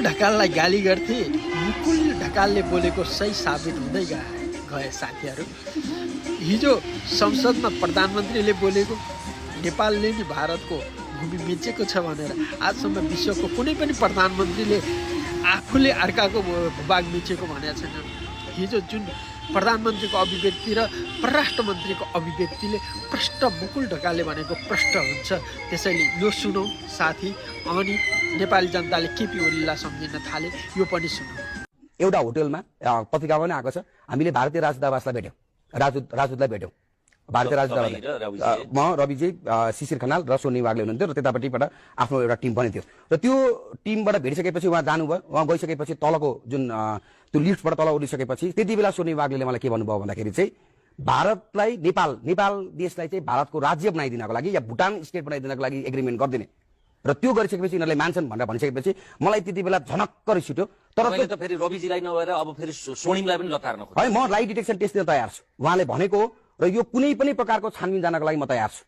ढकाललाई गाली गर्थे, मुकुल ढकालले बोलेको सही साबित हुँदै गए साथीहरू। हिजो संसदमा प्रधानमन्त्रीले बोलेको नेपालले नि भारतको भूमि बेचेको छ भनेर आजसम्म विश्वको कुनै पनि प्रधानमन्त्रीले आफूले अर्काको भूभाग बेचेको भनेको छैन। हिजो जुन प्रधानमन्त्रीको अभिव्यक्ति र परराष्ट्र मन्त्रीको अभिव्यक्तिले प्रष्ट मुकुल ढकालले भनेको प्रष्ट हुन्छ। त्यसैले यो सुनौ साथी, अनि नेपाली जनताले केपी ओलीलाई सम्झिन थाले, यो पनि सुनौ। एउटा होटलमा पत्रिकामा पनि आएको छ, हामीले भारतीय राजदूतावासलाई भेट्यौँ, राजदूतलाई भेट्यौँ, भारतीय राजदूतावासलाई। म रविजी, शिशिर खनाल र सोनी वाग्ले हुनुहुन्थ्यो र त्यतापट्टिबाट आफ्नो एउटा टिम पनि थियो र त्यो टिमबाट भेटिसकेपछि उहाँ जानुभयो। उहाँ गइसकेपछि तलको जुन त्यो लिफ्टबाट तल उठिसकेपछि त्यति बेला सोनी वाग्ले मलाई के भन्नुभयो भन्दाखेरि चाहिँ भारतलाई नेपाल देशलाई चाहिँ भारतको राज्य बनाइदिनको लागि या भुटान स्टेट बनाइदिनको लागि एग्रिमेन्ट गरिदिने र त्यो गरिसकेपछि यिनीहरूले मान्छन् भनेर भनिसकेपछि मलाई त्यति बेला झनक्क रिस उठ्यो। तर त फेरि रविजीलाई नभएर अब फेरि सोनिमलाई पनि लतार्न खोज्छ। है, म लाइ डिटेक्सन टेस्ट दिन तयार छु, उहाँले भनेको हो र यो कुनै पनि प्रकारको छानबिन जानको लागि म तयार छु।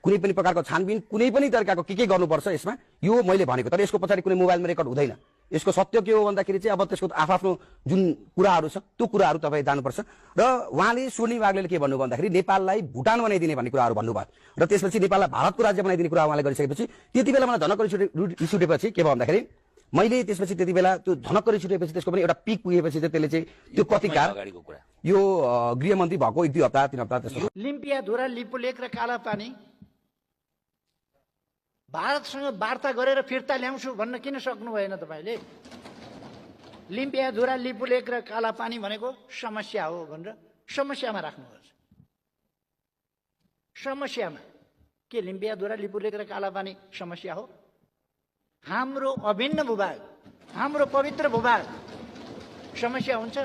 कुनै पनि प्रकारको छानबिन, कुनै पनि तरिकाको के गर्नुपर्छ यसमा, यो मैले भनेको। तर यसको पछाडि कुनै मोबाइलमा रेकर्ड हुँदैन। यसको सत्य के हो भन्दाखेरि चाहिँ अब त्यसको आफ्नो जुन कुराहरू छ त्यो कुराहरू तपाईँ जानुपर्छ। र उहाँले सोनी वाग्लेले के भन्नु भन्दाखेरि नेपाललाई भुटान बनाइदिने भन्ने कुराहरू भन्नुभयो र त्यसपछि नेपाललाई भारतको राज्य बनाइदिने कुरा उहाँले गरिसकेपछि त्यति बेला मलाई झनक्क रिस उठेपछि के भयो भन्दाखेरि मैले त्यसपछि त्यति बेला त्यो झनक्क रिस उठेपछि त्यसको पनि एउटा पिक पुगेपछि चाहिँ त्यसले चाहिँ त्यो प्रतिकार यो गृहमन्त्री भएको 1-2 हप्ता 3 हप्ता त्यसको लिम्पियाधुरा, लिपुलेक र कालापानी भारतसँग वार्ता गरेर फिर्ता ल्याउँछु भन्न किन सक्नु भएन तपाईँले? लिम्पियाधुरा, लिपुलेक र कालापानी भनेको समस्या हो भनेर समस्यामा राख्नुपर्छ। समस्यामा के लिम्पियाधुरा, लिपुलेक र कालापानी समस्या हो? हाम्रो अभिन्न भूभाग, हाम्रो पवित्र भूभाग समस्या हुन्छ?